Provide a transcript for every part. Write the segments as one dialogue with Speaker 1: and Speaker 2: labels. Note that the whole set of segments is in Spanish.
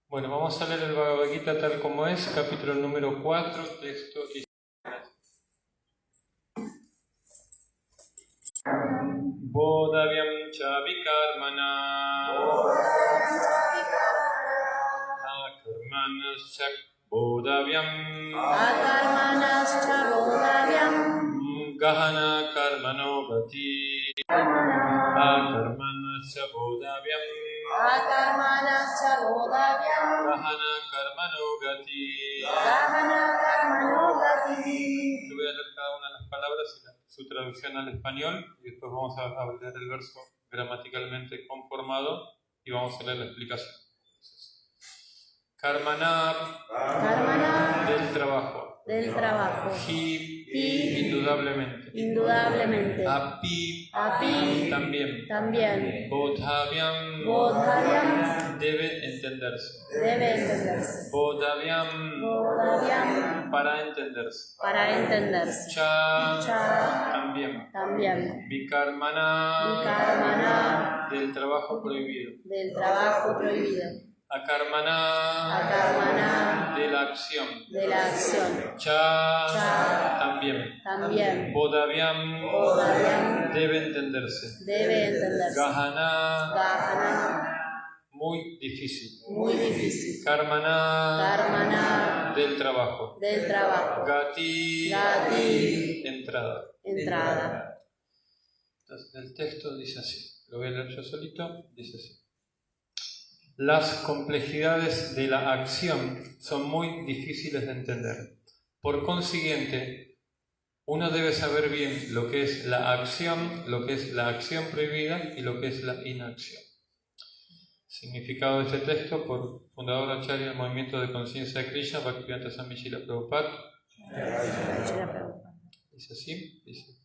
Speaker 1: Bueno, vamos a leer el Bhagavad Gita tal como es, capítulo número 4, texto y... Bodhavyam cha vikarmana akarmanascha bodhavyam gahana karmano gati akarmanascha bodhavyam gahana karmano gati. Yo voy a leer cada una de las palabras y su traducción al español y después vamos a leer el verso gramaticalmente conformado y vamos a leer la explicación. Karmana, del trabajo. Hi, indudablemente. Api, también. Bodhavyam, debe entenderse. Bodhavyam, para entenderse. Cha, también. Vikarmana, del trabajo prohibido. Akarmana, de la acción. Cha, también. Bodhavyam, debe entenderse. Gahana, muy difícil. Karmana, del trabajo. Gati, entrada. Entonces, el texto dice así. Lo voy a leer yo solito. Dice así. Las complejidades de la acción son muy difíciles de entender. Por consiguiente, uno debe saber bien lo que es la acción prohibida y lo que es la inacción. Significado de este texto por fundador Acharya del Movimiento de Conciencia de Krishna, Bhaktivedanta Swami Srila Prabhupada. Dice así, dice: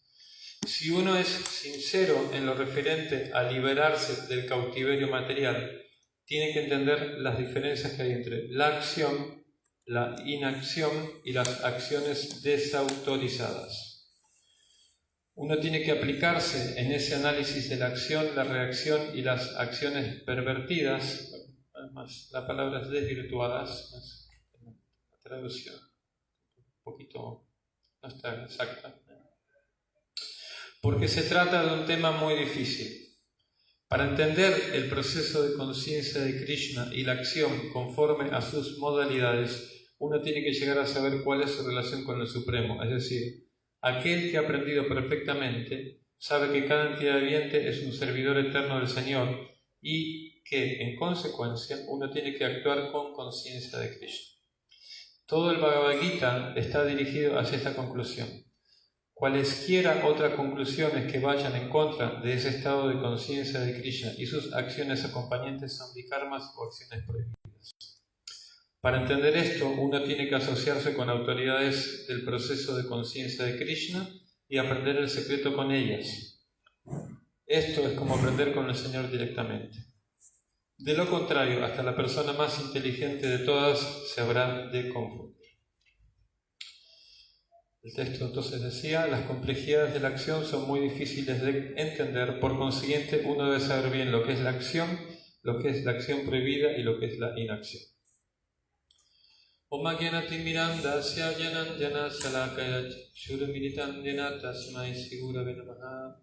Speaker 1: si uno es sincero en lo referente a liberarse del cautiverio material, tiene que entender las diferencias que hay entre la acción, la inacción y las acciones desautorizadas. Uno tiene que aplicarse en ese análisis de la acción, la reacción y las acciones pervertidas. Además, la palabra es desvirtuadas, la traducción un poquito no está exacta, porque se trata de un tema muy difícil. Para entender el proceso de conciencia de Krishna y la acción conforme a sus modalidades, uno tiene que llegar a saber cuál es su relación con el Supremo. Es decir, aquel que ha aprendido perfectamente sabe que cada entidad viviente es un servidor eterno del Señor y que, en consecuencia, uno tiene que actuar con conciencia de Krishna. Todo el Bhagavad Gita está dirigido hacia esta conclusión. Cualesquiera otras conclusiones que vayan en contra de ese estado de conciencia de Krishna y sus acciones acompañantes son vikarmas o acciones prohibidas. Para entender esto, uno tiene que asociarse con autoridades del proceso de conciencia de Krishna y aprender el secreto con ellas. Esto es como aprender con el Señor directamente. De lo contrario, hasta la persona más inteligente de todas se habrá de confundir. El texto entonces decía, las complejidades de la acción son muy difíciles de entender, por consiguiente uno debe saber bien lo que es la acción prohibida y lo que es la inacción. Om Gyanati Mirandasya Jananjana Salakaya Shurumiritanjana Tasmai Sigurave Namaha.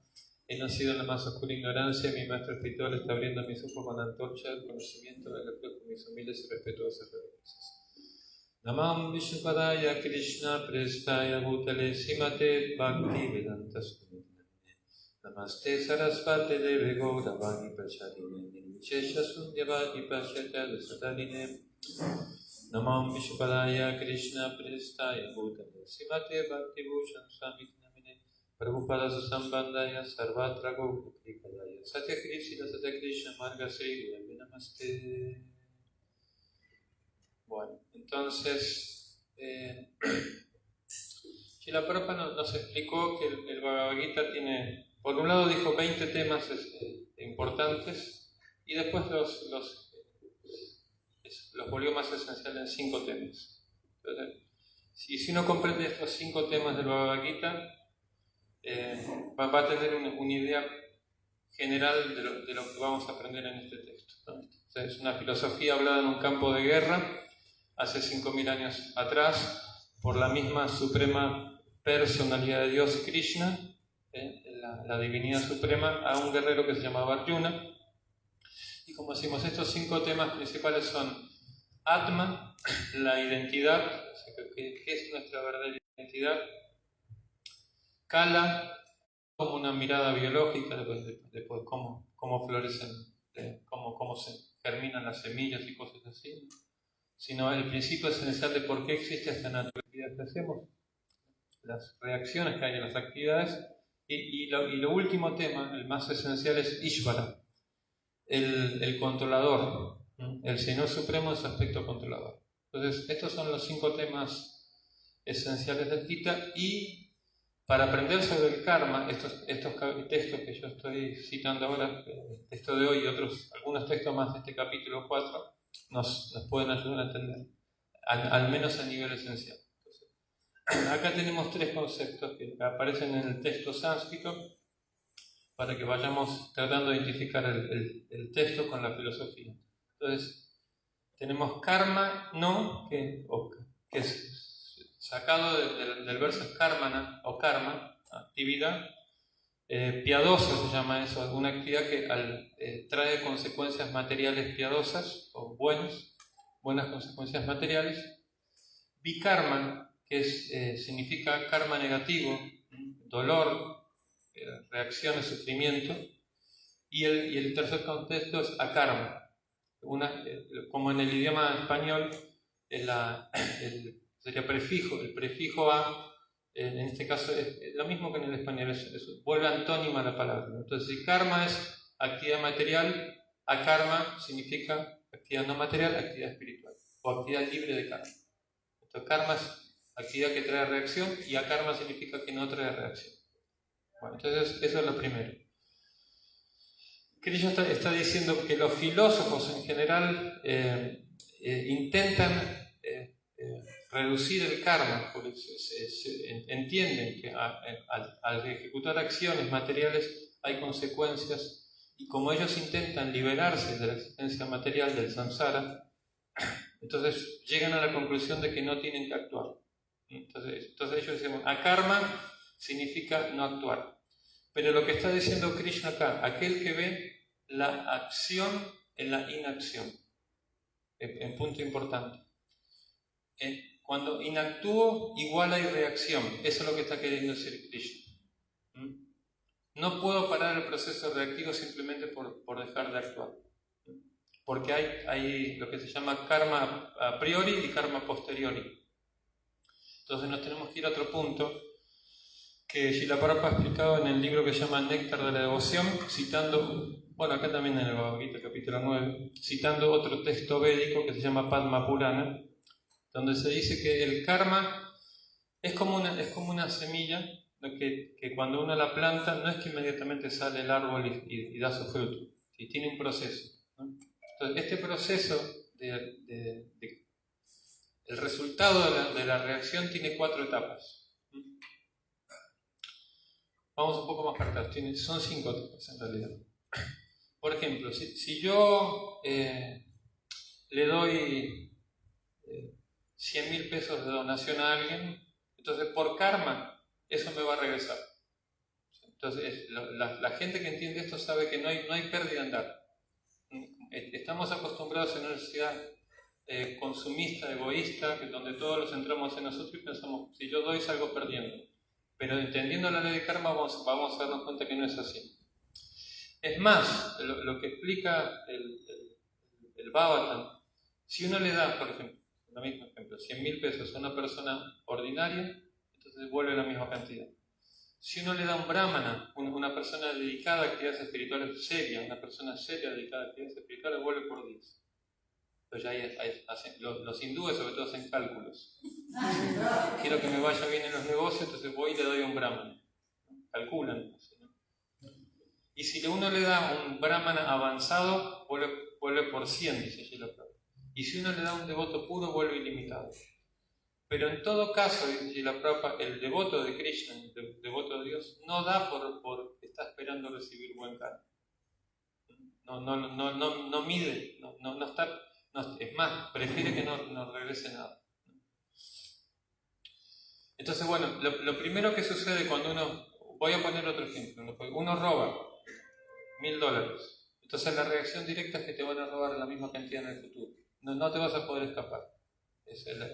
Speaker 1: He nacido en la más oscura ignorancia, mi maestro espiritual está abriendo mis ojos con antorcha del conocimiento del reflejo de mis humildes y respetuosas reverencias. Namam Vishnupadaya Krishna Prestaya Bhutale Simate Bhakti Vedanta Swamine Namaste Sarasvate Deve Gauravani Prachadine Nirvichesha Sundyavadi Pashyata Desatarine Namam Vishnupadaya Krishna Prestaya Bhutale Simate Bhakti Bhushan Swamine Prabhupada Sambandaya Sarvatra Gaurikadaya Satya Krishna Satya Krishna Marga Sri Namaste. Bueno, entonces Srila Prabhupada nos explicó que el Bhagavad Gita tiene, por un lado dijo 20 temas importantes y después los volvió más esenciales en 5 temas. Entonces, si uno comprende estos 5 temas del Bhagavad Gita, va a tener una idea general de lo que vamos a aprender en este texto, ¿no? O sea, es una filosofía hablada en un campo de guerra hace 5.000 años atrás por la misma suprema personalidad de Dios Krishna, la divinidad suprema, a un guerrero que se llamaba Arjuna. Y como decimos, estos 5 temas principales son Atma, la identidad, o sea, ¿qué es nuestra verdadera identidad? Kala, como una mirada biológica de cómo florecen, cómo se germinan las semillas y cosas así, sino el principio esencial de por qué existe esta naturaleza que hacemos, las reacciones que hay en las actividades, y lo último tema, el más esencial, es Ishvara, el controlador, el Señor Supremo en su aspecto controlador. Entonces, estos son los 5 temas esenciales del Gita, y para aprender sobre el karma, estos textos que yo estoy citando ahora, el texto de hoy y algunos textos más de este capítulo 4, nos pueden ayudar a entender, al menos a nivel esencial. Entonces, acá tenemos 3 conceptos que aparecen en el texto sánscrito para que vayamos tratando de identificar el texto con la filosofía. Entonces, tenemos karma, no, que es sacado del verso karmana o karma, actividad, piadosa se llama eso, una actividad que trae consecuencias materiales piadosas o buenas consecuencias materiales. Vikarma, que significa karma negativo, dolor, reacciones, sufrimiento. Y el tercer contexto es akarma. Como en el idioma español, sería prefijo, el prefijo a, en este caso es lo mismo que en el español, vuelve antónima a la palabra. Entonces, si karma es actividad material, akarma significa actividad no material, actividad espiritual, o actividad libre de karma. Entonces, karma es actividad que trae reacción y akarma significa que no trae reacción. Bueno, entonces eso es lo primero. Krishna está diciendo que los filósofos en general intentan reducir el karma, porque entienden que al ejecutar acciones materiales hay consecuencias, y como ellos intentan liberarse de la existencia material del samsara, entonces llegan a la conclusión de que no tienen que actuar. Entonces ellos dicen, akarma significa no actuar. Pero lo que está diciendo Krishna acá, aquel que ve la acción en la inacción, en punto importante. Cuando inactúo, igual hay reacción. Eso es lo que está queriendo decir Krishna. No puedo parar el proceso reactivo simplemente por dejar de actuar. Porque hay lo que se llama karma a priori y karma posteriori. Entonces nos tenemos que ir a otro punto que Srila Prabhupada ha explicado en el libro que se llama Néctar de la Devoción, citando, bueno, acá también en el Bhagavad Gita, capítulo 9, citando otro texto védico que se llama Padma Purana, donde se dice que el karma es como una semilla que cuando uno la planta no es que inmediatamente sale el árbol y da su fruto, y tiene un proceso, ¿no? Entonces, este proceso el resultado de la reacción tiene 4 etapas. Vamos un poco más para atrás, son 5 etapas en realidad. Por ejemplo, si yo le doy 100.000 pesos de donación a alguien, entonces por karma eso me va a regresar. Entonces la gente que entiende esto sabe que no hay pérdida en dar. Estamos acostumbrados en una sociedad consumista, egoísta, donde todos los centramos en nosotros y pensamos, si yo doy salgo perdiendo. Pero entendiendo la ley de karma vamos a darnos cuenta que no es así. Es más, lo que explica el Bhagavatam, si uno le da, por ejemplo, el mismo ejemplo, 100.000 pesos a una persona ordinaria, entonces vuelve la misma cantidad. Si uno le da a un brahmana, una persona dedicada a actividades espirituales seria, una persona seria dedicada a actividades espirituales, vuelve por 10. Entonces ahí los hindúes sobre todo hacen cálculos. Quiero que me vaya bien en los negocios, entonces voy y le doy a un brahmana. Calculan. ¿No? Y si uno le da a un brahmana avanzado, vuelve por 100, dice Srila Prabhupada. Y si uno le da a un devoto puro, vuelve ilimitado. Pero en todo caso, dice Srila Prabhupada, el devoto de Krishna, el devoto de Dios, no da por está esperando recibir buen karma. No mide, no está, es más, prefiere que no regrese nada. Entonces, bueno, lo primero que sucede cuando uno, voy a poner otro ejemplo, uno roba $1.000, entonces la reacción directa es que te van a robar la misma cantidad en el futuro. No te vas a poder escapar.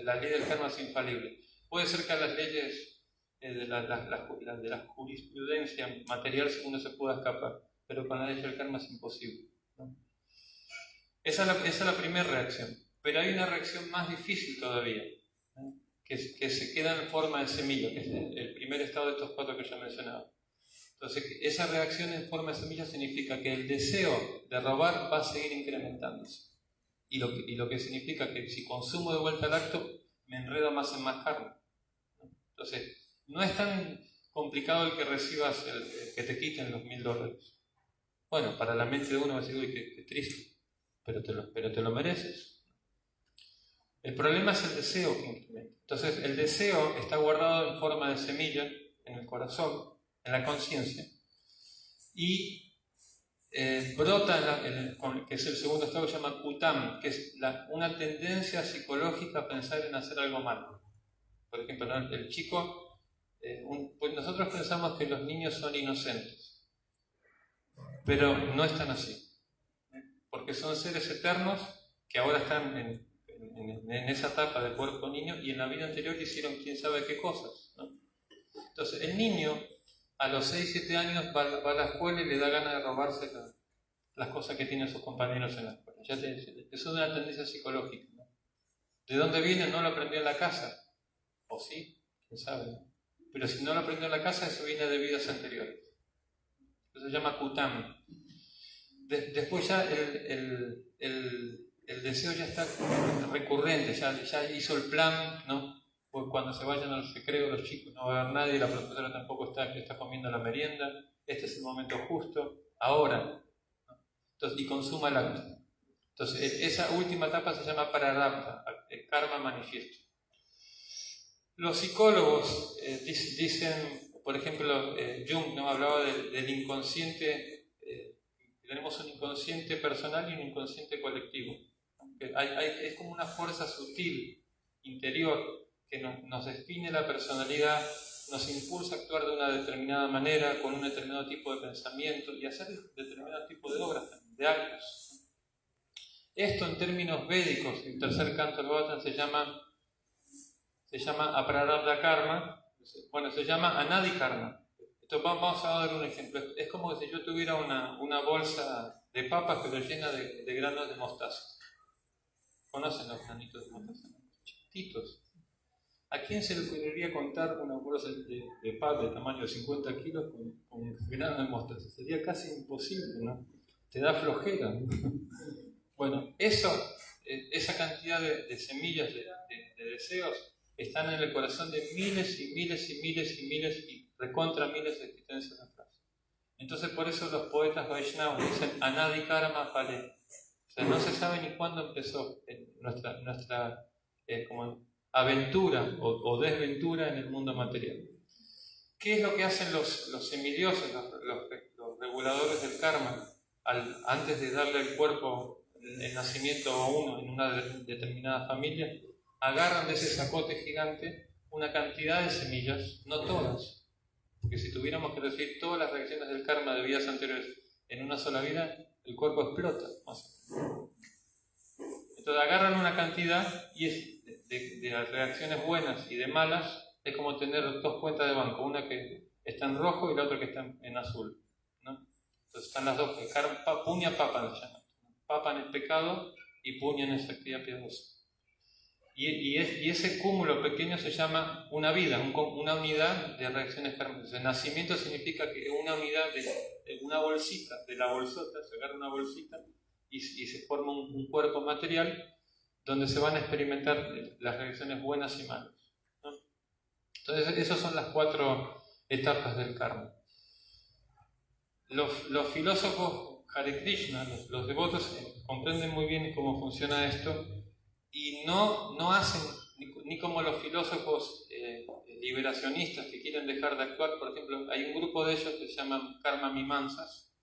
Speaker 1: La ley del karma es infalible. Puede ser que a las leyes de la jurisprudencia material uno se pueda escapar, pero con la ley del karma es imposible, ¿no? Esa es la primera reacción. Pero hay una reacción más difícil todavía, ¿no? que se queda en forma de semilla, que es el primer estado de estos 4 que ya he mencionado. Entonces, esa reacción en forma de semilla significa que el deseo de robar va a seguir incrementándose. Y lo que significa que si consumo de vuelta el acto, me enredo más en más karma, ¿no? Entonces, no es tan complicado el que recibas, que te quiten los $1.000. Bueno, para la mente de uno va a decir, uy, qué triste, pero te lo mereces. El problema es el deseo que incrementa. Entonces, el deseo está guardado en forma de semilla en el corazón, en la conciencia, y brota, que es el segundo estado que se llama kutam, que es una tendencia psicológica a pensar en hacer algo malo. Por ejemplo, ¿no? El chico, pues nosotros pensamos que los niños son inocentes, pero no están así, porque son seres eternos que ahora están en esa etapa de cuerpo niño y en la vida anterior hicieron quién sabe qué cosas, ¿no? Entonces el niño a los 6-7 años va a la escuela y le da ganas de robarse las cosas que tienen sus compañeros en la escuela. Eso es una tendencia psicológica, ¿no? ¿De dónde viene? No lo aprendió en la casa. ¿O sí? ¿Quién sabe? ¿No? Pero si no lo aprendió en la casa, eso viene de vidas anteriores. Eso se llama kutam. Después ya el deseo ya está recurrente, ya hizo el plan, ¿no? Pues cuando se vayan al recreo los chicos no va a haber nadie, la profesora tampoco está comiendo la merienda, este es el momento justo, ahora, ¿no? Entonces, y consuma el acto. Entonces, esa última etapa se llama prarabdha, el karma manifiesto. Los psicólogos dicen, por ejemplo, Jung, ¿no? Hablaba del inconsciente, tenemos un inconsciente personal y un inconsciente colectivo. Es como una fuerza sutil, interior, que nos define la personalidad, nos impulsa a actuar de una determinada manera, con un determinado tipo de pensamiento y hacer determinado tipo de obras, de actos. Esto en términos védicos, en el tercer canto del Bhagavatam se llama se llama aprarabdha karma, bueno, se llama anadi karma. Esto, vamos a dar un ejemplo. Es como si yo tuviera una bolsa de papas pero llena de granos de mostaza. ¿Conocen los granitos de mostaza? Chiquititos. ¿A quién se le ocurriría contar una bolsa de papa de tamaño de 50 kilos con granos de mostaza? Sería casi imposible, ¿no? Te da flojera, ¿no? Bueno, esa cantidad de semillas de deseos están en el corazón de miles y miles y miles y miles y recontra miles de existencias atrás. Entonces por eso los poetas Vaishnavas dicen Anadi Karma Phale. O sea, no se sabe ni cuándo empezó nuestra como aventura o desventura en el mundo material. ¿Qué es lo que hacen los semidioses, los reguladores del karma, antes de darle el cuerpo, el nacimiento a uno en una determinada familia? Agarran de ese zapote gigante una cantidad de semillas, no todas, porque si tuviéramos que recibir todas las reacciones del karma de vidas anteriores en una sola vida, el cuerpo explota. Entonces agarran una cantidad y de las reacciones buenas y de malas es como tener dos cuentas de banco, una que está en rojo y la otra que está en azul, ¿no? Entonces están las dos, puña papa se llama. Papa en el pecado y puña en esa actividad piadosa. Y ese cúmulo pequeño se llama una vida, una unidad de reacciones kármicas. El nacimiento significa que una unidad de una bolsita, de la bolsota, se agarra una bolsita y se forma un cuerpo material donde se van a experimentar las reacciones buenas y malas, ¿no? Entonces, esas son las 4 etapas del karma. Los filósofos Hare Krishna, los devotos, comprenden muy bien cómo funciona esto y no hacen, ni como los filósofos liberacionistas que quieren dejar de actuar. Por ejemplo, hay un grupo de ellos que se llaman Karma Mimansas,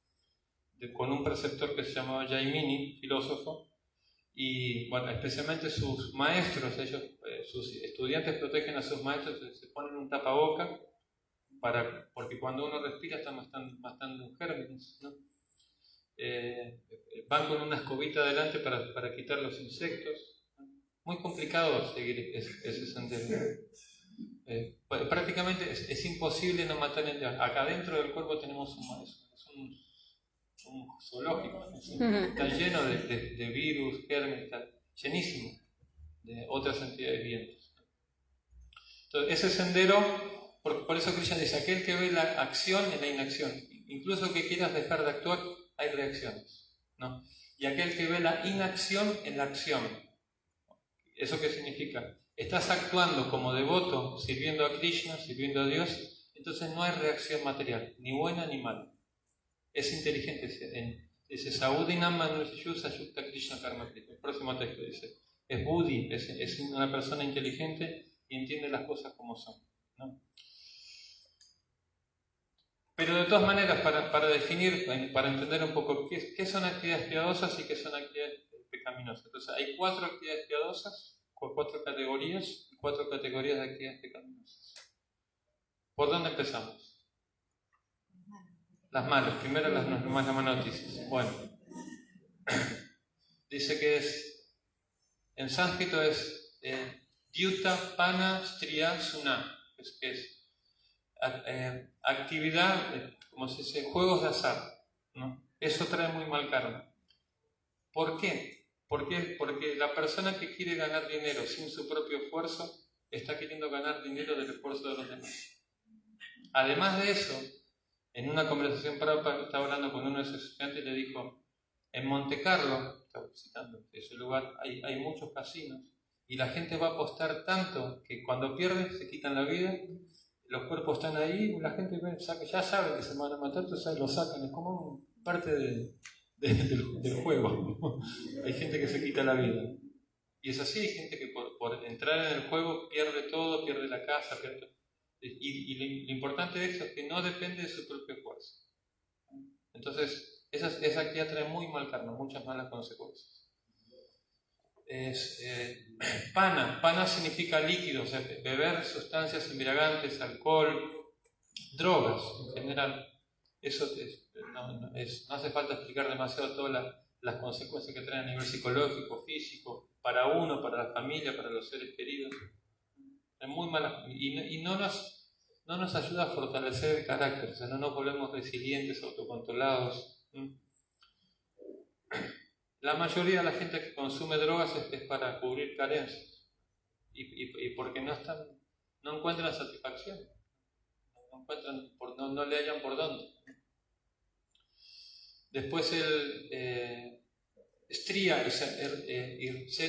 Speaker 1: con un preceptor que se llamaba Jaimini, filósofo, y bueno, especialmente sus maestros, sus estudiantes protegen a sus maestros, se ponen un tapaboca, porque cuando uno respira está matando gérmenes, ¿no? Van con una escobita adelante para quitar los insectos, ¿no? Muy complicado seguir ese sendero. Prácticamente es imposible no matar. Acá dentro del cuerpo tenemos un zoológico, ¿no? Está lleno de virus, gérmenes, está llenísimo de otras entidades vivientes. Entonces, ese sendero, por eso Krishna dice, aquel que ve la acción en la inacción, incluso que quieras dejar de actuar, hay reacciones, ¿no? Y aquel que ve la inacción en la acción. ¿Eso qué significa? Estás actuando como devoto, sirviendo a Krishna, sirviendo a Dios, entonces no hay reacción material, ni buena ni mala. Es inteligente. Dice Saudinam Manushyusa Yukta Krishna Karma Krishna. El próximo texto dice, es Buddhi, es una persona inteligente y entiende las cosas como son, ¿no? Pero de todas maneras, para definir, para entender un poco qué son actividades piadosas y qué son actividades pecaminosas. Entonces, hay 4 actividades piadosas, 4 categorías y 4 categorías de actividades pecaminosas. ¿Por dónde empezamos? Las malas, primero las malas noticias. Bueno, dice que en sánscrito es Dyuta Pana Striya Suna, que es actividad, como se dice, juegos de azar, ¿no? Eso trae muy mal karma. ¿Por qué? Porque la persona que quiere ganar dinero sin su propio esfuerzo está queriendo ganar dinero del esfuerzo de los demás. Además de eso, en una conversación Prabhupada estaba hablando con uno de sus estudiantes y le dijo, en Monte Carlo, estaba citando ese lugar, hay muchos casinos y la gente va a apostar tanto que cuando pierden se quitan la vida, los cuerpos están ahí, la gente ya sabe que se van a matar, entonces lo sacan, es como parte del juego. Hay gente que se quita la vida. Y es así, hay gente que por entrar en el juego pierde todo, pierde la casa, pierde todo. Y lo importante de esto es que no depende de su propio esfuerzo. Entonces, esa actividad trae muy mal karma, muchas malas consecuencias. Pana significa líquido, o sea, beber sustancias embriagantes, alcohol, drogas en general. Eso no hace falta explicar demasiado todas las consecuencias que traen a nivel psicológico, físico, para uno, para la familia, para los seres queridos. muy mala, y no nos ayuda a fortalecer el carácter, o sea, no nos volvemos resilientes, autocontrolados. La mayoría de la gente que consume drogas es para cubrir carencias y porque no encuentran satisfacción, no le hallan por dónde. Después ser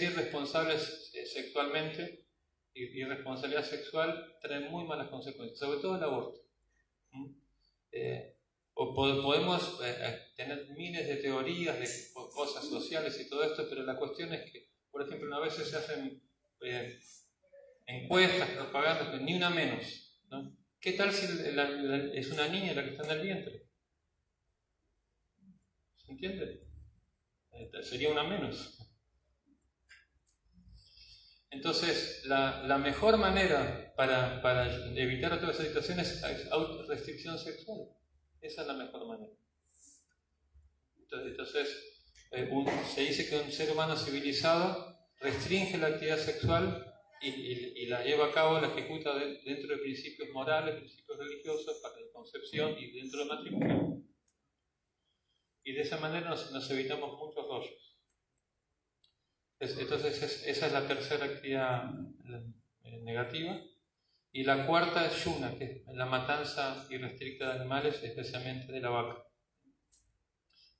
Speaker 1: irresponsables sexualmente, irresponsabilidad sexual trae muy malas consecuencias, sobre todo el aborto. Podemos tener miles de teorías de cosas sociales y todo esto, pero la cuestión es que, por ejemplo, a veces se hacen encuestas, propagandas, pero ni una menos, ¿no? ¿Qué tal si es una niña la que está en el vientre? ¿Se entiende? Sería una menos. Entonces, la mejor manera para evitar todas esas situaciones es autorrestricción sexual. Esa es la mejor manera. Entonces se dice que un ser humano civilizado restringe la actividad sexual y la lleva a cabo, la ejecuta dentro de principios morales, principios religiosos, para la concepción y dentro del matrimonio. Y de esa manera nos evitamos muchos rollos. Entonces esa es la tercera actividad negativa. Y la cuarta es yuna, que es la matanza irrestricta de animales, especialmente de la vaca.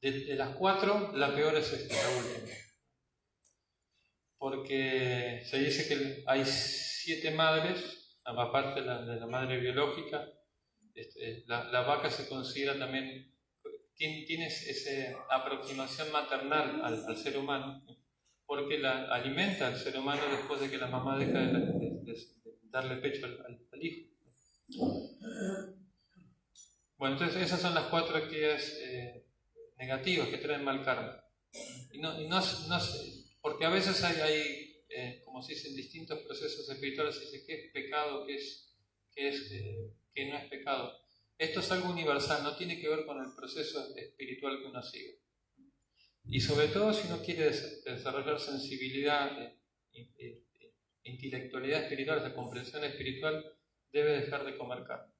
Speaker 1: De las cuatro, la peor es la última. Porque se dice que hay 7 madres, aparte de la madre biológica. La vaca se considera también, tiene esa aproximación maternal al ser humano, porque alimenta al ser humano después de que la mamá deja de darle pecho al hijo. Bueno, entonces esas son las 4 actividades negativas que traen mal karma. Porque a veces hay como se dice, en distintos procesos espirituales, se dice qué es pecado, qué no es pecado. Esto es algo universal, no tiene que ver con el proceso espiritual que uno sigue. Y sobre todo si uno quiere desarrollar sensibilidad, intelectualidad espiritual, esa comprensión espiritual, debe dejar de comer carne.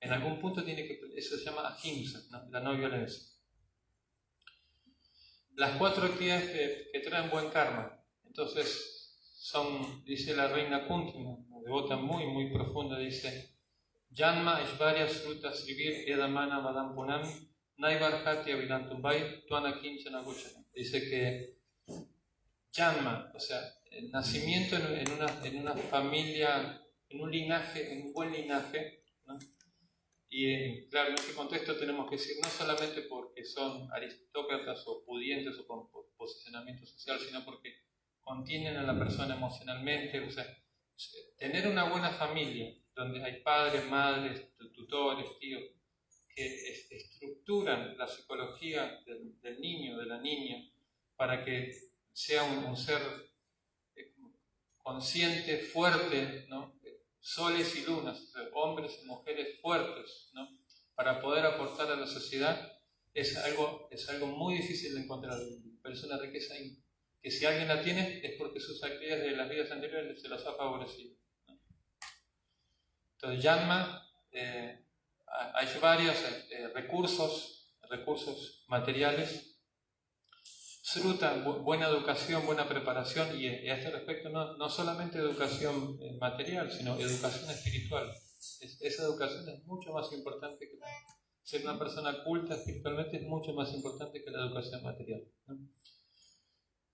Speaker 1: En algún punto eso se llama ahimsa, ¿no? La no violencia. Las 4 actividades que traen buen karma, entonces dice la reina Kunti, una devota muy muy profunda, dice: Janma Aishvarya Sruta Srivir Edamana Vadam Punam Naivarhati Avidantumbai Tuana Kinchana Guchana. Dice que Janma, o sea, el nacimiento en una familia, en un linaje, en un buen linaje, ¿no? Y claro, en este contexto tenemos que decir no solamente porque son aristócratas o pudientes o con posicionamiento social, sino porque contienen a la persona emocionalmente. O sea, tener una buena familia donde hay padres, madres, tutores, tíos, que estructuran la psicología del niño, de la niña, para que sea un ser consciente, fuerte, ¿no? Soles y lunas, o sea, hombres y mujeres fuertes, ¿no? Para poder aportar a la sociedad, es algo muy difícil de encontrar, pero es una riqueza que si alguien la tiene es porque sus actividades de las vidas anteriores se las ha favorecido, ¿no? Entonces, Janma, hay varios recursos materiales. Sruta, buena educación, buena preparación, y a este respecto no solamente educación material, sino educación espiritual. Esa educación es mucho más importante que ser una persona culta espiritualmente, es mucho más importante que la educación material, ¿no?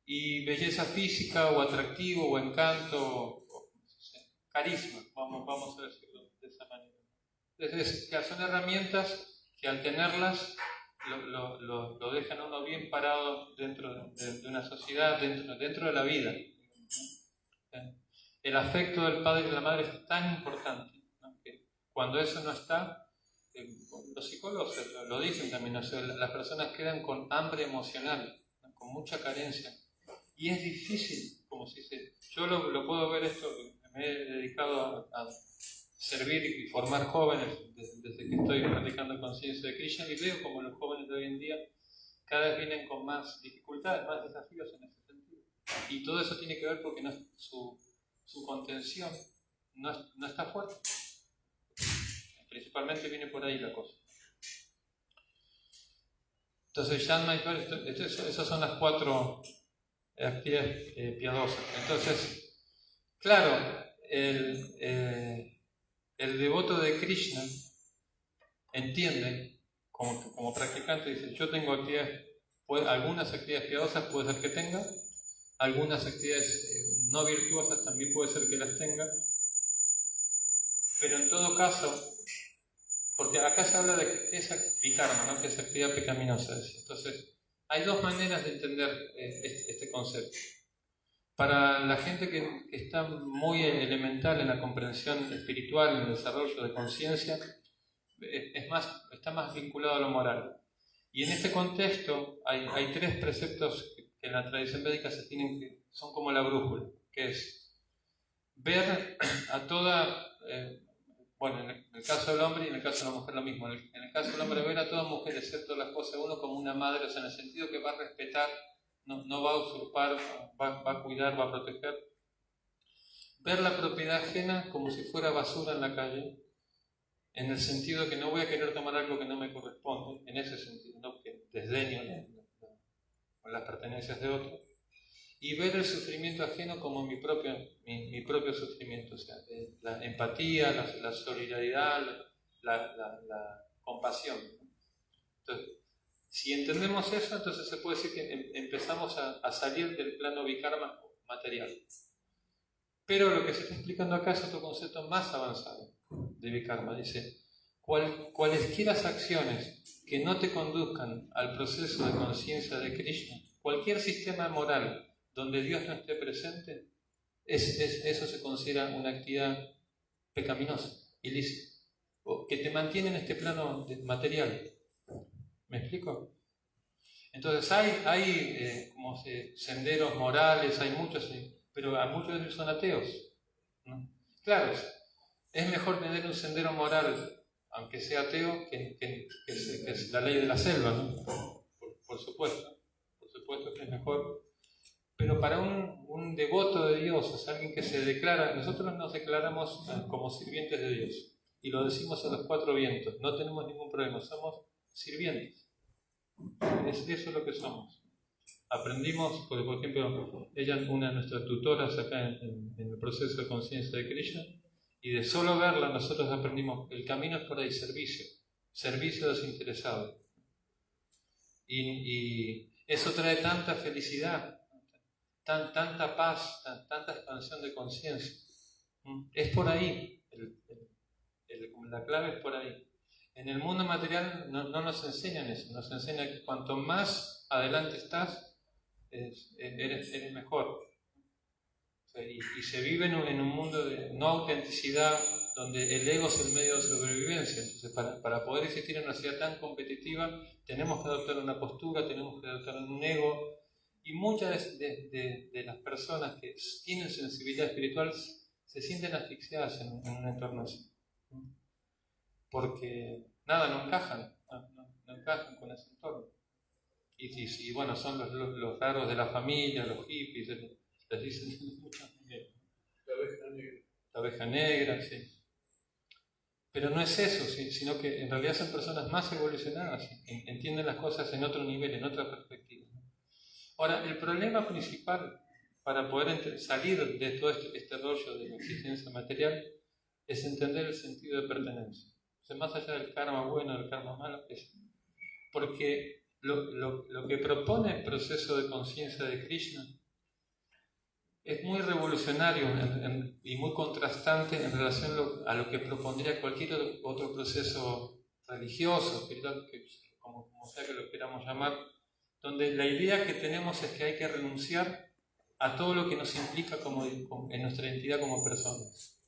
Speaker 1: Y belleza física, o atractivo, o encanto, o carisma, vamos a decirlo de esa manera. Entonces, son herramientas que al tenerlas lo dejan a uno bien parado dentro de una sociedad, dentro de la vida. El afecto del padre y de la madre es tan importante, ¿no? Que cuando eso no está, los psicólogos lo dicen también, o sea, las personas quedan con hambre emocional, ¿no? Con mucha carencia. Y es difícil, como se dice. Yo lo puedo ver esto, me he dedicado a servir y formar jóvenes desde que estoy practicando conciencia de Krishna, y veo como los jóvenes de hoy en día cada vez vienen con más dificultades, más desafíos en ese sentido. Y todo eso tiene que ver porque su contención no está fuerte. Principalmente viene por ahí la cosa. Entonces, Jan Maipar, esas son las 4 actividades piadosas. Entonces, claro, el devoto de Krishna entiende, como practicante, dice: yo tengo algunas actividades piadosas puede ser que tenga, algunas actividades no virtuosas también puede ser que las tenga, pero en todo caso, porque acá se habla de esa vikarma, ¿no? Que es actividad pecaminosa. Entonces, hay 2 maneras de entender este concepto. Para la gente que está muy elemental en la comprensión espiritual, en el desarrollo de conciencia, está más vinculado a lo moral. Y en este contexto hay 3 preceptos que en la tradición védica son como la brújula, que es ver a toda, en el caso del hombre y en el caso de la mujer lo mismo. En el caso del hombre, ver a toda mujer, excepto la esposa de uno, como una madre, o sea, en el sentido que va a respetar, no va a usurpar, va a cuidar, va a proteger. Ver la propiedad ajena como si fuera basura en la calle, en el sentido que no voy a querer tomar algo que no me corresponde, en ese sentido, no que desdeño las pertenencias de otro, y ver el sufrimiento ajeno como mi propio sufrimiento, o sea, la empatía, la solidaridad, la compasión. Entonces, si entendemos eso, entonces se puede decir que empezamos a salir del plano vikarma material. Pero lo que se está explicando acá es otro concepto más avanzado de vikarma. Dice: cualesquiera acciones que no te conduzcan al proceso de conciencia de Krishna, cualquier sistema moral donde Dios no esté presente, eso se considera una actividad pecaminosa, ilícita, o que te mantiene en este plano material. ¿Me explico? Entonces hay senderos morales, hay muchos, pero muchos de ellos son ateos, ¿no? Claro, es mejor tener un sendero moral, aunque sea ateo, que es la ley de la selva, ¿no? Por supuesto que es mejor. Pero para un devoto de Dios, o sea, alguien que se declara, nosotros nos declaramos como sirvientes de Dios, y lo decimos a los 4 vientos, no tenemos ningún problema, somos sirvientes. Eso es lo que somos. Aprendimos, por ejemplo, ella, una de nuestras tutoras acá en el proceso de conciencia de Krishna, y de solo verla nosotros aprendimos, el camino es por ahí, servicio desinteresado. Y eso trae tanta felicidad, tanta paz, tanta expansión de conciencia. Es por ahí, la clave es por ahí. En el mundo material no nos enseñan eso, nos enseñan que cuanto más adelante estás, eres mejor. O sea, y se vive en un mundo de no autenticidad, donde el ego es el medio de sobrevivencia. Entonces, para poder existir en una sociedad tan competitiva, tenemos que adoptar una postura, tenemos que adoptar un ego. Y muchas de las personas que tienen sensibilidad espiritual se sienten asfixiadas en un entorno así. Porque no encajan con ese entorno. Y bueno, son los raros de la familia, los hippies, les dicen muchas maneras. La oveja negra, sí. Pero no es eso, sino que en realidad son personas más evolucionadas, entienden las cosas en otro nivel, en otra perspectiva. Ahora, el problema principal para poder salir de todo este rollo de la existencia material es entender el sentido de pertenencia. O sea, más allá del karma bueno, del karma malo, porque lo que propone el proceso de conciencia de Krishna es muy revolucionario y muy contrastante en relación a lo que propondría cualquier otro proceso religioso, espiritual, como sea que lo queramos llamar, donde la idea que tenemos es que hay que renunciar a todo lo que nos implica en nuestra identidad como personas.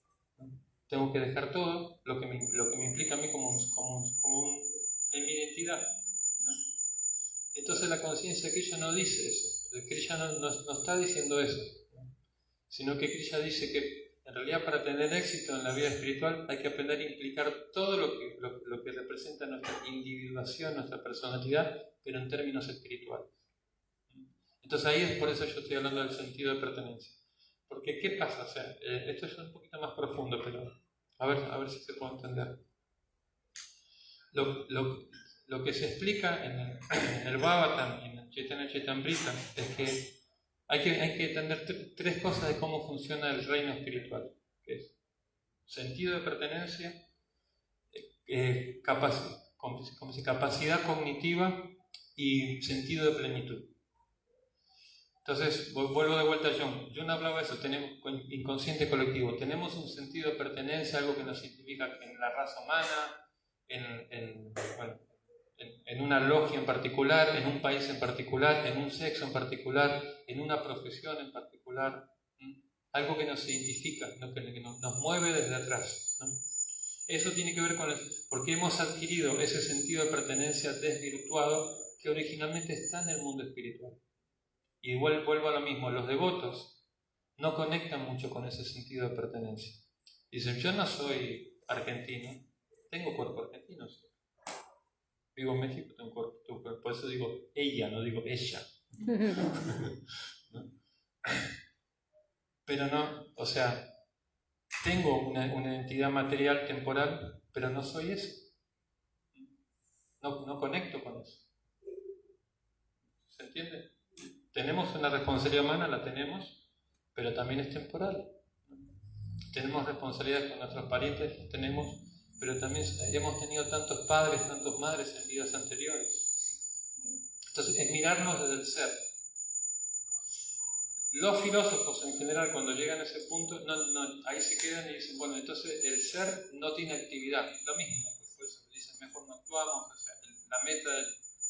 Speaker 1: Tengo que dejar todo lo que me implica a mí en mi identidad. Entonces la conciencia de Krishna no dice eso. Krishna no está diciendo eso, sino que Krishna dice que en realidad para tener éxito en la vida espiritual hay que aprender a implicar todo lo que representa nuestra individuación, nuestra personalidad, pero en términos espirituales. Entonces ahí es por eso yo estoy hablando del sentido de pertenencia. Porque, ¿qué pasa? O sea, esto es un poquito más profundo, pero a ver si se puede entender. Lo que se explica en el Bhagavatam y en el Chaitanya Chaitamrita es que hay que entender tres cosas de cómo funciona el reino espiritual, que es sentido de pertenencia, capacidad cognitiva y sentido de plenitud. Entonces, vuelvo de vuelta a Jung. Jung hablaba de eso, tenemos inconsciente colectivo. Tenemos un sentido de pertenencia, algo que nos identifica en la raza humana, en una logia en particular, en un país en particular, en un sexo en particular, en una profesión en particular. Algo que nos identifica, ¿no? que nos mueve desde atrás, ¿no? Eso tiene que ver con porque hemos adquirido ese sentido de pertenencia desvirtuado que originalmente está en el mundo espiritual. Y vuelvo a lo mismo, los devotos no conectan mucho con ese sentido de pertenencia. Dicen, yo no soy argentino, tengo cuerpo argentino. Vivo en México, tengo cuerpo, por eso digo ella, no digo ella. ¿No? Pero no, o sea, tengo una entidad material temporal, pero no soy eso. No conecto con eso. ¿Se entiende? Tenemos una responsabilidad humana, la tenemos, pero también es temporal. Tenemos responsabilidades con nuestros parientes, tenemos, pero también hemos tenido tantos padres, tantas madres en vidas anteriores. Entonces, es mirarnos desde el ser. Los filósofos en general, cuando llegan a ese punto, ahí se quedan y dicen, bueno, entonces el ser no tiene actividad. Lo mismo, por eso dicen, mejor no actuamos. O sea, la meta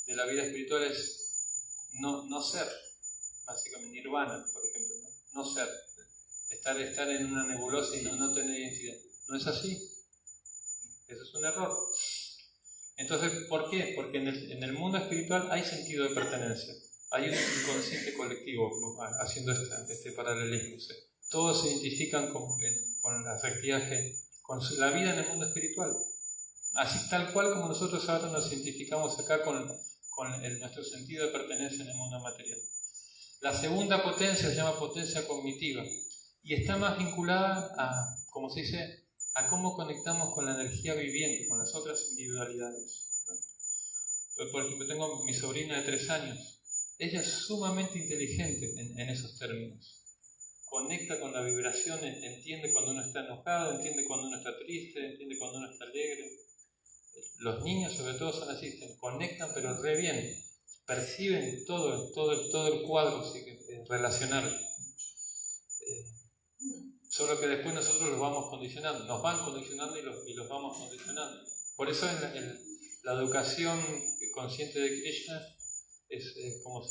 Speaker 1: de la vida espiritual es no ser. Básicamente nirvana, por ejemplo, no ser, estar en una nebulosa y no tener identidad. No es así. Eso es un error. Entonces, ¿por qué? Porque en el mundo espiritual hay sentido de pertenencia. Hay un inconsciente colectivo, haciendo este paralelismo. O sea, todos se identifican con las actividades, con la vida en el mundo espiritual. Así tal cual como nosotros ahora nos identificamos acá con nuestro sentido de pertenencia en el mundo material. La segunda potencia se llama potencia cognitiva y está más vinculada a, como se dice, a cómo conectamos con la energía viviente, con las otras individualidades. Por ejemplo, tengo mi sobrina de 3 años. Ella es sumamente inteligente en esos términos. Conecta con la vibración, entiende cuando uno está enojado, entiende cuando uno está triste, entiende cuando uno está alegre. Los niños sobre todo son así, conectan pero re bien. Perciben todo el cuadro relacional. Solo que después nosotros los vamos condicionando, nos van condicionando y los vamos condicionando. Por eso en la educación consciente de Krishna es como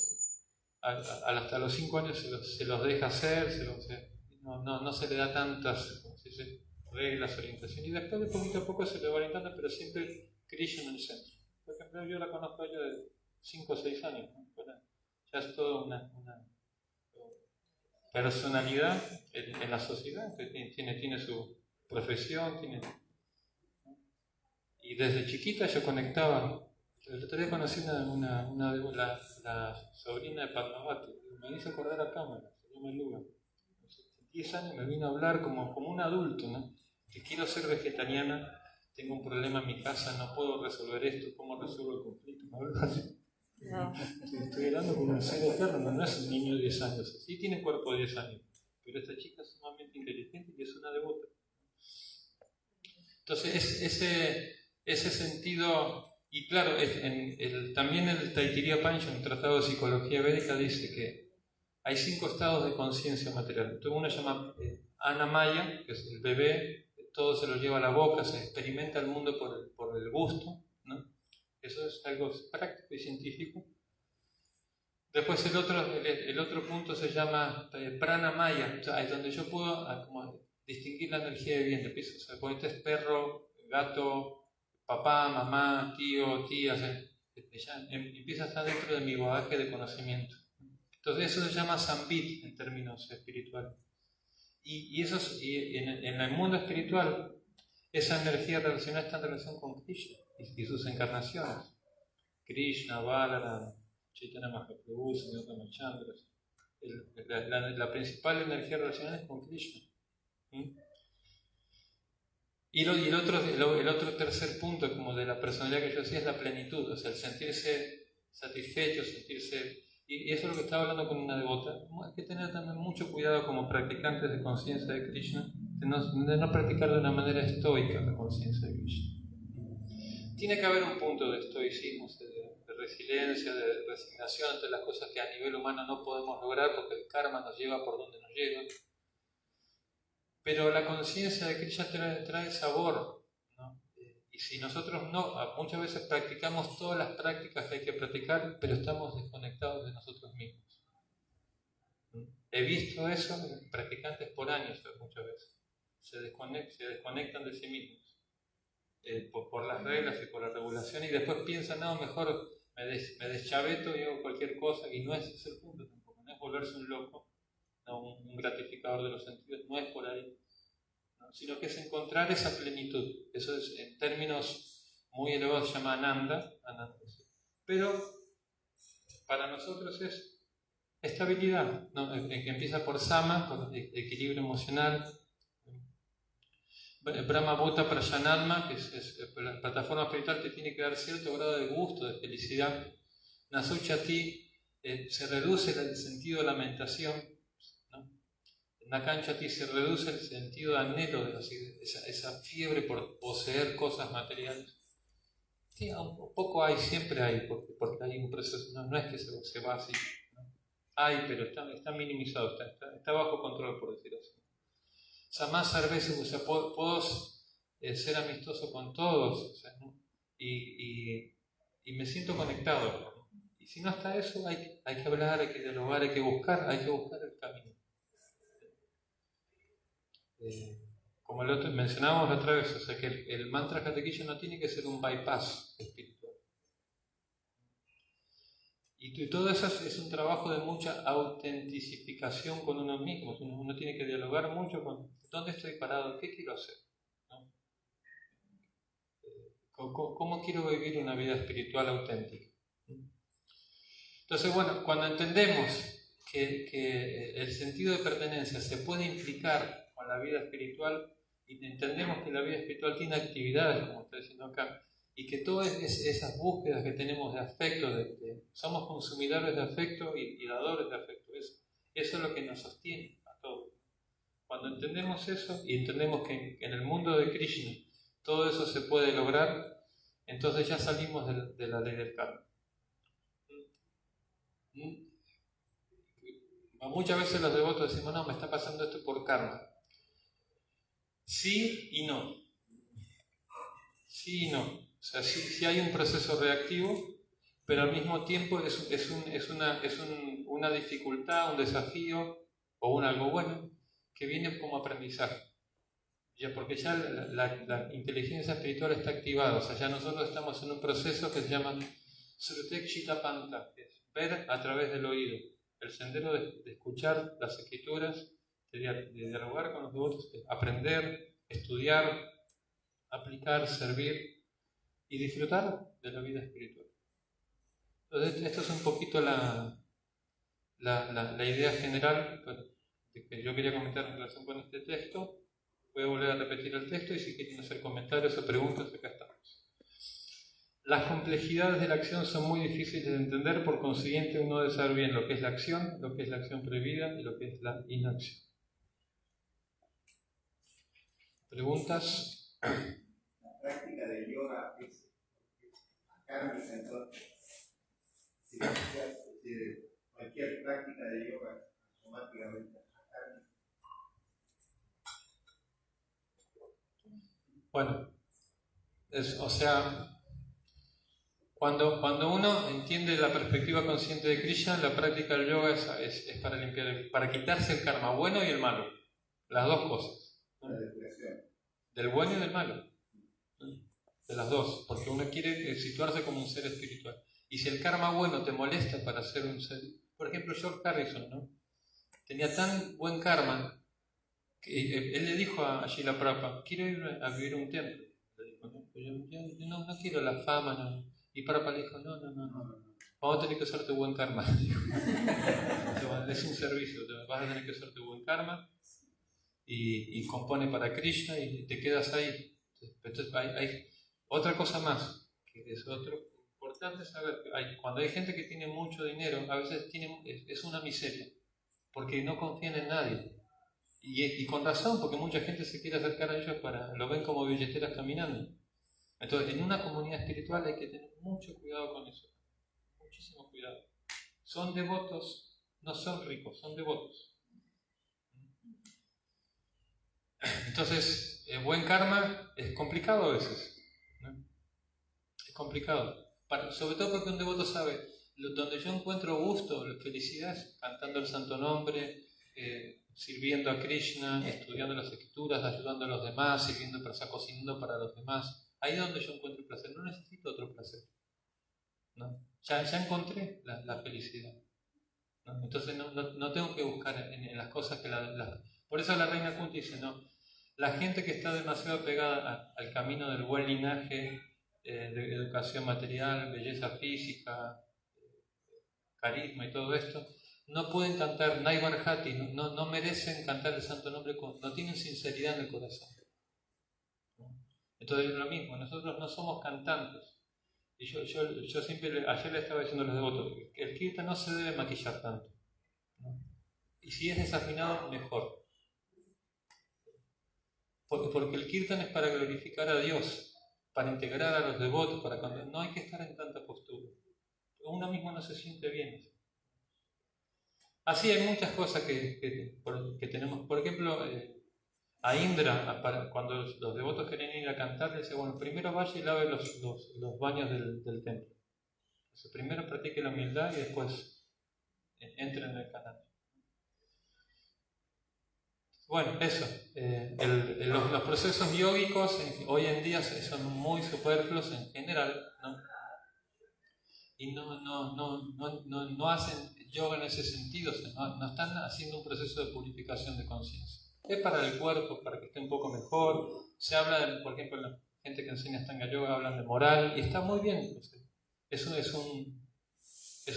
Speaker 1: hasta los 5 años se los deja hacer, no se le da tantas reglas, orientación, y después de poquito a poco se le va orientando, pero siempre Krishna en el centro. Por ejemplo, yo la conozco a ella de 5 o 6 años, ¿no? Ya es toda una personalidad en la sociedad, que tiene su profesión, y desde chiquita yo conectaba. El otro día conocí la sobrina de Padmavati, me hizo acordar la cámara, se llama Luga. 10 años me vino a hablar como un adulto, ¿no? Que quiero ser vegetariana, tengo un problema en mi casa, no puedo resolver esto, ¿cómo resuelvo el conflicto? No. Estoy hablando con un ser eterno, no es un niño de 10 años, sí tiene cuerpo de 10 años, pero esta chica es sumamente inteligente y es una devota. Entonces, ese sentido. Y claro, también el Taittiriya Upanishad, un tratado de psicología védica, dice que hay 5 estados de conciencia material. Entonces uno se llama Anamaya, que es el bebé, todo se lo lleva a la boca, se experimenta el mundo por el gusto, ¿no? Eso es algo práctico y científico. Después el otro punto se llama Pranamaya, o sea, es donde yo puedo como distinguir la energía viviente. Empiezo, o sea, cuando este es perro, gato, papá, mamá, tío, tía, ya empieza a estar dentro de mi bagaje de conocimiento. Entonces eso se llama Sambit en términos espirituales. Y en el mundo espiritual, esa energía relacionada está en relación con Krishna y sus encarnaciones. Krishna, Balaram, Chaitanya Mahaprabhu, Señor Ramachandra. La principal energía relacional es con Krishna. Y el otro tercer punto como de la personalidad que yo decía es la plenitud, o sea, el sentirse satisfecho, sentirse... Y eso es lo que estaba hablando con una devota. Hay que tener también mucho cuidado como practicantes de conciencia de Krishna, de no practicar de una manera estoica la conciencia de Krishna. Tiene que haber un punto de estoicismo, de resiliencia, de resignación ante las cosas que a nivel humano no podemos lograr porque el karma nos lleva por donde nos lleva. Pero la conciencia de Krishna trae sabor, ¿no? Y si nosotros muchas veces practicamos todas las prácticas que hay que practicar, pero estamos desconectados de nosotros mismos. He visto eso en practicantes por años muchas veces. Se desconectan de sí mismos por las reglas y por la regulación y después piensan, no, mejor me deschaveto y hago cualquier cosa, y no ese es el punto tampoco, no es volverse un loco, no un gratificador de los sentidos, no es por ahí, ¿no? Sino que es encontrar esa plenitud. Eso es, en términos muy elevados se llama Ananda, pero para nosotros es estabilidad, ¿no? Que empieza por Sama, por equilibrio emocional. Brahma Bhuta Prayanalma, que es la plataforma espiritual que tiene que dar cierto grado de gusto, de felicidad. Nasuchati, se reduce el sentido de lamentación, ¿no? Nakanchati, se reduce el sentido de anhelo, esa fiebre por poseer cosas materiales. Sí, un poco hay, siempre hay, porque hay un proceso, no es que se va así, ¿no? Hay, pero está minimizado, está bajo control, por decirlo así. O sea, más veces, o sea, puedo ser amistoso con todos, o sea, ¿no? y me siento conectado, ¿no? Y si no está eso, hay que hablar, hay que dialogar, hay que buscar el camino. Como mencionábamos la otra vez, o sea, que el mantra Hare Krishna no tiene que ser un bypass espiritual. Y todo eso es un trabajo de mucha autentificación con uno mismo. Uno tiene que dialogar mucho con dónde estoy parado, qué quiero hacer, ¿no? ¿Cómo quiero vivir una vida espiritual auténtica? Entonces, bueno, cuando entendemos que el sentido de pertenencia se puede implicar con la vida espiritual, y entendemos que la vida espiritual tiene actividades, como estoy diciendo acá, y que todas esas búsquedas que tenemos de afecto, somos consumidores de afecto y dadores de afecto, eso es lo que nos sostiene a todos. Cuando entendemos eso y entendemos que en el mundo de Krishna todo eso se puede lograr, entonces ya salimos de la ley del karma. Muchas veces los devotos decimos, no, me está pasando esto por karma. Sí y no. Sí y no. O sea, sí hay un proceso reactivo, pero al mismo tiempo es una dificultad, un desafío o algo bueno que viene como aprendizaje. Ya, porque ya la inteligencia espiritual está activada, o sea, ya nosotros estamos en un proceso que se llama Srutekshitapanta, que es ver a través del oído, el sendero de escuchar las escrituras, de dialogar con los devotos, de aprender, estudiar, aplicar, servir y disfrutar de la vida espiritual. Entonces, esto es un poquito la idea general que yo quería comentar en relación con este texto. Voy a volver a repetir el texto y si quieren hacer comentarios o preguntas, acá estamos. Las complejidades de la acción son muy difíciles de entender, por consiguiente uno debe saber bien lo que es la acción, lo que es la acción prohibida y lo que es la inacción. ¿Preguntas?
Speaker 2: La práctica de yoga es kármica, entonces. Si cualquier práctica de yoga automáticamente es kármica.
Speaker 1: Bueno, o sea, cuando uno entiende la perspectiva consciente de Krishna, la práctica del yoga es para limpiar, para quitarse el karma bueno y el malo, las dos cosas, ¿no?
Speaker 2: La depuración.
Speaker 1: Del bueno y del malo, ¿no? De las dos, porque uno quiere situarse como un ser espiritual. Y si el karma bueno te molesta para ser un ser, por ejemplo, George Harrison, ¿no? Tenía tan buen karma que él le dijo a Srila Prabhupada, quiero ir a vivir un templo. Le dijo, ¿no? Yo no quiero la fama, no. Y Prabhupada le dijo, no. vamos a tener que usarte buen karma. Es un servicio, vas a tener que usarte buen karma y compone para Krishna y te quedas ahí. Entonces hay otra cosa más, que es otro importante saber, que cuando hay gente que tiene mucho dinero, a veces es una miseria, porque no confían en nadie. Y con razón, porque mucha gente se quiere acercar a ellos lo ven como billeteras caminando. Entonces, en una comunidad espiritual hay que tener mucho cuidado con eso. Muchísimo cuidado. Son devotos, no son ricos, son devotos. Entonces, buen karma es complicado a veces, ¿no? Es complicado. Sobre todo porque un devoto sabe, donde yo encuentro gusto, felicidad, cantando el santo nombre, sirviendo a Krishna, estudiando las escrituras, ayudando a los demás, sirviendo, cocinando para los demás. Ahí es donde yo encuentro placer, no necesito otro placer, ¿no? Ya encontré la felicidad, ¿no? Entonces no tengo que buscar en las cosas que Por eso la reina Kunti dice, no, la gente que está demasiado pegada al camino del buen linaje, de educación material, belleza física, carisma y todo esto, no pueden cantar Naivarjati, no merecen cantar el santo nombre, no tienen sinceridad en el corazón. Entonces es lo mismo, nosotros no somos cantantes. Y yo siempre, ayer le estaba diciendo a los devotos, que el kirtan no se debe maquillar tanto, ¿no? Y si es desafinado, mejor. Porque el kirtan es para glorificar a Dios, para integrar a los devotos, no hay que estar en tanta postura. Uno mismo no se siente bien. Así hay muchas cosas que tenemos. Por ejemplo, a Indra, cuando los devotos quieren ir a cantar, le dice, bueno, primero vaya y lave los baños del templo. Entonces, primero practique la humildad y después entre en el canal. Bueno, eso. Los procesos yógicos hoy en día son muy superfluos en general, ¿no? Y no hacen yoga en ese sentido, no están haciendo un proceso de purificación de conciencia. Es para el cuerpo, para que esté un poco mejor. Se habla, por ejemplo, la gente que enseña Astanga Yoga hablan de moral, y está muy bien. Es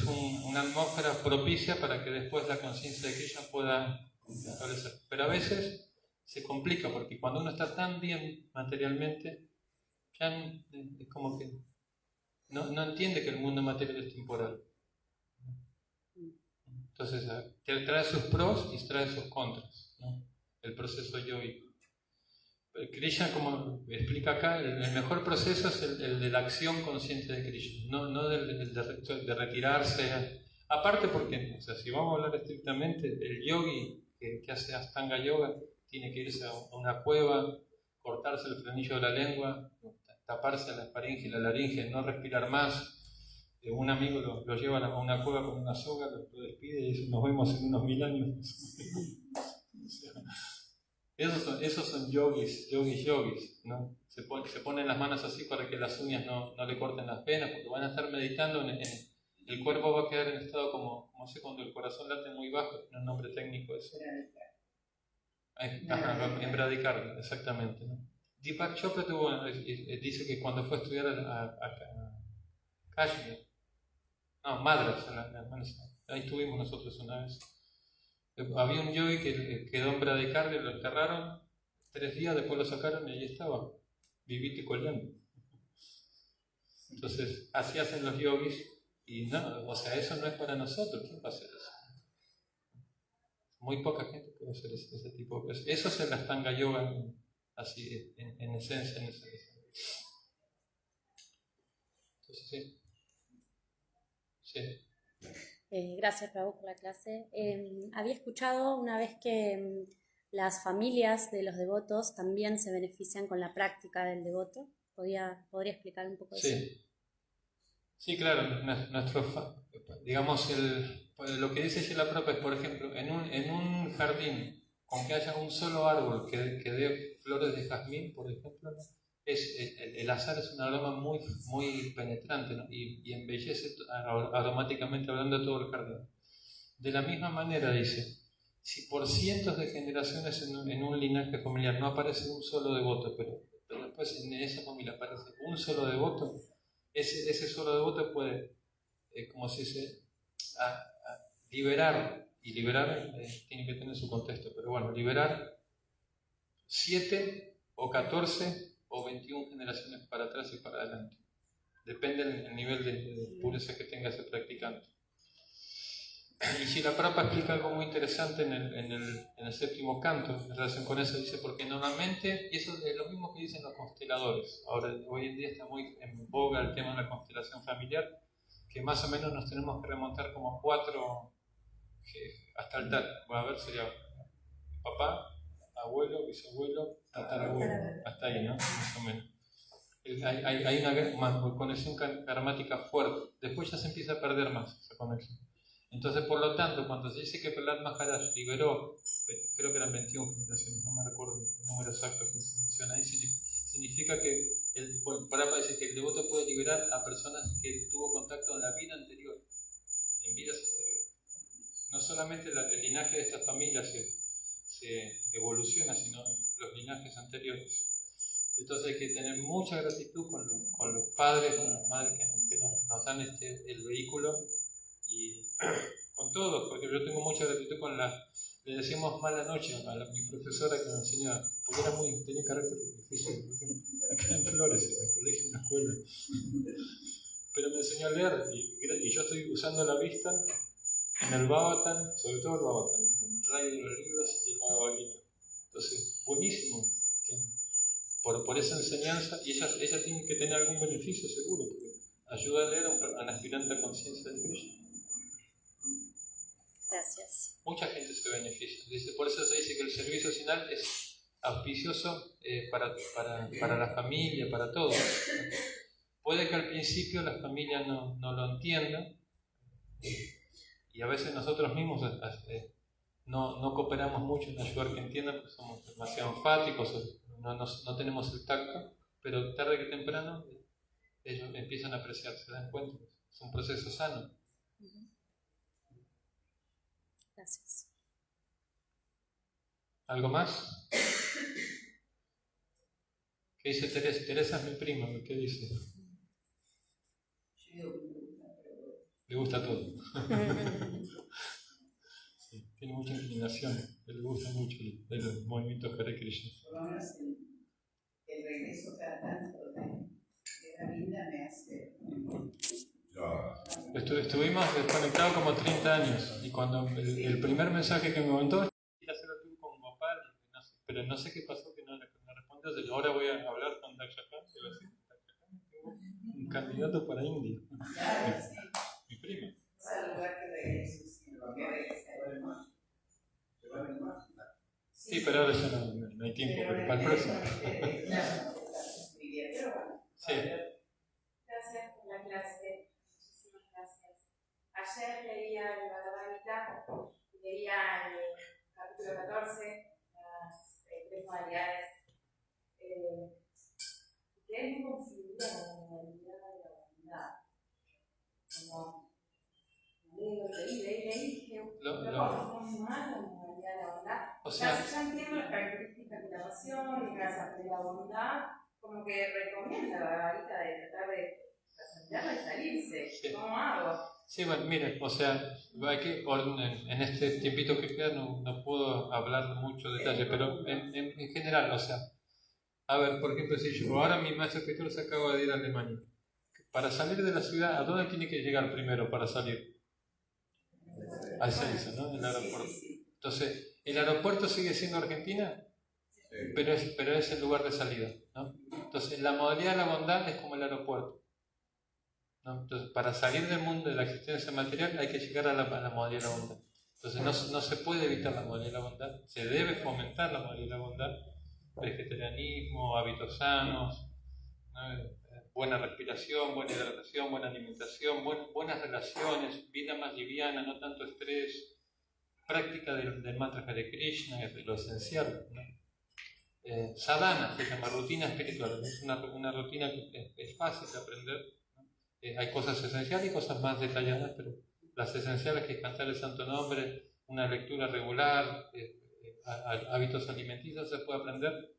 Speaker 1: una atmósfera propicia para que después la conciencia de Krishna pueda establecer. Pero a veces se complica, porque cuando uno está tan bien materialmente, ya es como que no entiende que el mundo material es temporal. Entonces, trae sus pros y trae sus contras, ¿no? El proceso yogi. Krishna, como explica acá, el mejor proceso es el de la acción consciente de Krishna, no de retirarse. Aparte porque, o sea, si vamos a hablar estrictamente, el yogi que hace Astanga Yoga tiene que irse a una cueva, cortarse el frenillo de la lengua, taparse la faringe y la laringe, no respirar más. Un amigo lo lleva a una cueva con una soga, lo despide y dice, nos vemos en unos 1000 años. Esos son yogis, ¿no? Se ponen las manos así para que las uñas no le corten las venas, porque van a estar meditando el cuerpo va a quedar en estado como sé, cuando el corazón late muy bajo, tiene un nombre técnico eso. En bradicardia, exactamente, ¿no? Deepak Chopra dice que cuando fue a estudiar a Kashmir, Madras, ahí estuvimos nosotros una vez. Había un yogi que quedó en bradicardia, lo enterraron 3 días, después lo sacaron y ahí estaba, vivito y coleando. Entonces, así hacen los yogis y no, o sea, eso no es para nosotros. ¿Quién va a hacer eso? Muy poca gente puede hacer ese tipo de cosas. Eso es el Astanga Yoga, así en esencia. Entonces, sí.
Speaker 3: Gracias, Prabhu, por la clase. Había escuchado una vez que las familias de los devotos también se benefician con la práctica del devoto. ¿Podría explicar un poco de eso?
Speaker 1: Sí, claro. Digamos, lo que dice Srila Prabhupada es, por ejemplo, en un jardín, con que haya un solo árbol que dé flores de jazmín, por ejemplo, ¿no? El azar es un aroma muy, muy penetrante, ¿no? y embellece aromáticamente hablando de todo el jardín. De la misma manera dice, si por cientos de generaciones en un linaje familiar no aparece un solo devoto, pero después en esa familia aparece un solo devoto, ese solo devoto puede como se dice, liberar, y liberar tiene que tener su contexto, pero bueno, liberar 7 o 14 o 21 generaciones para atrás y para adelante. Depende del nivel de pureza que tenga ese practicante. Y si la Prabhupada explica algo muy interesante en el séptimo canto, en relación con eso, dice, porque normalmente, y eso es lo mismo que dicen los consteladores, ahora hoy en día está muy en boga el tema de la constelación familiar, que más o menos nos tenemos que remontar como 4, hasta el tal, a ver, sería papá, abuelo, bisabuelo, tatarabuelo, hasta ahí, ¿no? Más o menos. Hay una conexión karmática fuerte, después ya se empieza a perder más esa conexión. Entonces, por lo tanto, cuando se dice que Prahlad Maharaj liberó, creo que eran 21 generaciones, no me recuerdo el número exacto que se menciona ahí, significa que Prabhupada dice que el devoto puede liberar a personas que tuvo contacto en la vida anterior, en vidas anteriores. No solamente el linaje de estas familias se evoluciona, sino los linajes anteriores. Entonces hay que tener mucha gratitud con los padres, con las madres que nos dan el vehículo, y con todos, porque yo tengo mucha gratitud le decimos mala noche a mi profesora que me enseñaba, porque tenía carácter difícil, acá en Flores, en el colegio, en la escuela, pero me enseñó a leer, y yo estoy usando la vista en el Bhagavatam, sobre todo el Bhagavatam, el rayo de los libros y el Bhagavad Gita. Entonces, buenísimo, por esa enseñanza, y ella tiene que tener algún beneficio seguro, porque ayuda a leer a la aspirante a conciencia de Krishna.
Speaker 3: Gracias.
Speaker 1: Mucha gente se beneficia. Por eso se dice que el servicio final es auspicioso para la familia, para todos. Puede que al principio la familia no lo entienda, y a veces nosotros mismos no cooperamos mucho en ayudar que entiendan, porque somos demasiado enfáticos, no tenemos el tacto, pero tarde que temprano ellos empiezan a apreciar, se dan cuenta. Es un proceso sano.
Speaker 3: Gracias.
Speaker 1: ¿Algo más? ¿Qué dice Teresa? Teresa es mi prima, ¿qué dice? Le gusta todo. Sí, tiene mucha inclinación, le gusta mucho el movimiento Hare Krishna.
Speaker 4: Por lo menos el regreso cada tanto de la vida me hace.
Speaker 1: Estuvimos desconectados como 30 años, y cuando el primer mensaje que me mandó, quería hacerlo tú con mi papá, pero no sé qué pasó, que no me respondió. Ahora voy a hablar con Daksha Khan, y voy a decir, Daksha Khan, tengo un candidato para India.
Speaker 4: Claro, sí.
Speaker 1: Mi prima.
Speaker 4: O sea, el lugar que regreso, sí, lo que regresa.
Speaker 1: Sí, pero ahora ya no hay tiempo, pero para el próximo. Sí.
Speaker 5: Gracias por la clase. Muchísimas gracias. Ayer leía el Bhagavad Gita, leía el capítulo 14, las 3 modalidades, que es muy confundida con la modalidad de la humanidad. Como leí que lo muy mal la modalidad de la bondad.
Speaker 1: O sea,
Speaker 5: ya entiendo las características de la pasión y de la bondad, como que recomienda la Bhagavad Gita de tratar de presentarla y salirse.
Speaker 1: Sí.
Speaker 5: ¿Cómo hago?
Speaker 1: Sí, bueno, mire, o sea, hay que, en este tiempito que queda no puedo hablar mucho detalle, pero en general, o sea, a ver, por ejemplo, si yo ahora mi maestro espiritual se acaba de ir a Alemania, para salir de la ciudad, ¿a dónde tiene que llegar primero para salir? A Ezeiza, ¿no? El aeropuerto. Entonces, ¿el aeropuerto sigue siendo Argentina? Pero es el lugar de salida, ¿no? Entonces, la modalidad de la bondad es como el aeropuerto, ¿no? Entonces, para salir del mundo de la existencia material hay que llegar a la modalidad de la bondad. Entonces, no se puede evitar la modalidad de la bondad, se debe fomentar la modalidad de la bondad, vegetarianismo, hábitos sanos, ¿no? Buena respiración, buena hidratación, buena alimentación, buenas relaciones, vida más liviana, no tanto estrés, práctica del mantra Hare Krishna, es lo esencial, ¿no? Sadhana se llama rutina espiritual, es una rutina que es fácil de aprender, ¿no? Hay cosas esenciales y cosas más detalladas, pero las esenciales, que es cantar el santo nombre, una lectura regular, hábitos alimenticios, se puede aprender.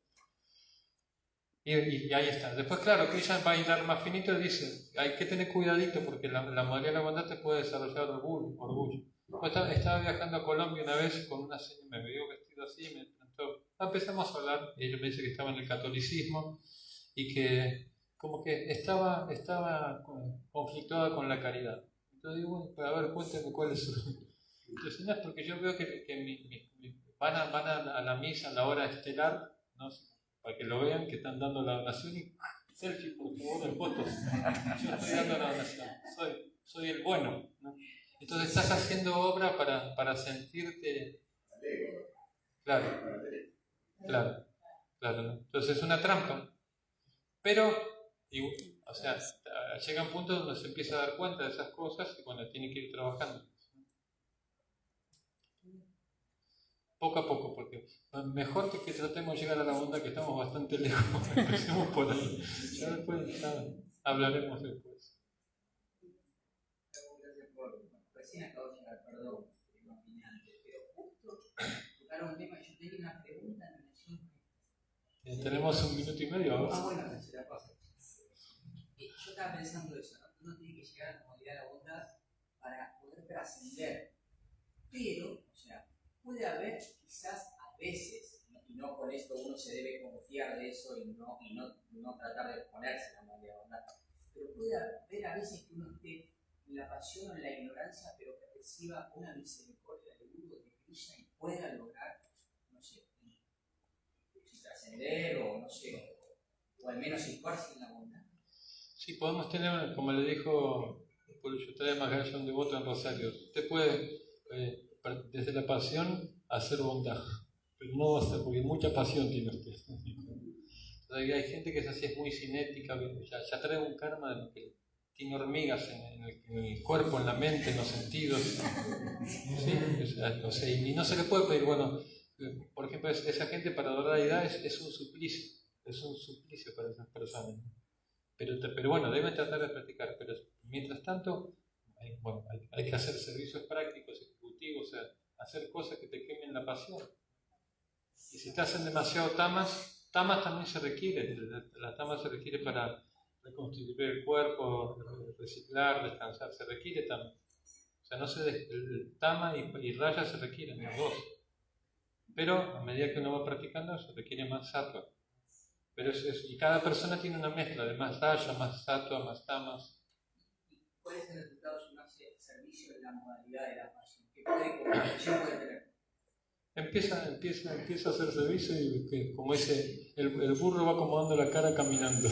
Speaker 1: Y ahí está. Después, claro, que ella va a hilar más finito y dice, hay que tener cuidadito porque la modalidad de la bondad te puede desarrollar orgullo. Estaba viajando a Colombia una vez con una señora, me vio vestido así, me encantó. Empezamos a hablar, y ella me dice que estaba en el catolicismo y que como que estaba conflictuada con la caridad. Entonces digo, bueno, pues a ver, cuéntame cuál es su... Entonces, no, porque yo veo que van a la misa a la hora estelar, ¿no? Para que lo vean, que están dando la donación y selfie, por favor, en fotos. Yo estoy dando la donación, soy el bueno, ¿no? Entonces estás haciendo obra para sentirte... Claro, ¿no? Entonces es una trampa. Pero, o sea, llega un punto donde se empieza a dar cuenta de esas cosas y bueno, tiene que ir trabajando. Poco a poco, porque mejor que tratemos de llegar a la bondad, que estamos bastante lejos. Empecemos por ahí. Ya después hablaremos después.
Speaker 6: Recién acabo de llegar, perdón, pero justo tocaron un tema y yo tenía una pregunta en relación con...
Speaker 1: Tenemos 1 minuto y medio ahora.
Speaker 6: Bueno, se la paso. Yo estaba pensando eso, ¿no? Uno tiene que llegar a la modalidad de la bondad para poder trascender. Pero, o sea, puede haber quizás a veces, y no con esto uno se debe confiar de eso y no tratar de ponerse en la modalidad de bondad, pero puede haber a veces que uno esté en la pasión o en la ignorancia, pero que reciba una misericordia de Buda, de Krishna y pueda lograr, no sé, trascender o no sé, o al menos situarse en la bondad.
Speaker 1: Sí, podemos tener, como le dijo Purushottam Maharaj, un devoto en Rosario, usted puede, desde la pasión, hacer bondad, pero no hacer, porque mucha pasión tiene usted. Entonces, hay gente que es así, es muy cinética, ya trae un karma de que tiene hormigas en el cuerpo, en la mente, en los sentidos. ¿Sí? O sea, y no se le puede pedir, bueno, por ejemplo, esa gente para adorar a la deidad es un suplicio para esas personas. Pero bueno, deben tratar de practicar, pero mientras tanto hay que hacer servicios prácticos, ejecutivos, o sea, hacer cosas que te quemen la pasión. Y si te hacen demasiado tamas también se requiere, la tama se requiere para reconstituir el cuerpo, reciclar, descansar, se requiere tama. O sea, el tama y raya se requieren, los dos. Pero a medida que uno va practicando se requiere más sattva. Pero y cada persona tiene una mezcla de más raya, más sattva, más tamas.
Speaker 6: ¿Cuál es el resultado de un servicio en la modalidad de la pasión? ¿Qué puede tener?
Speaker 1: Empieza a hacer servicio y como dice, el burro va acomodando la cara caminando.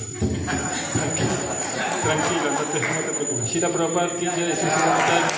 Speaker 1: Tranquilo, no te preocupes. Shila Prabhupada tiene 16 años.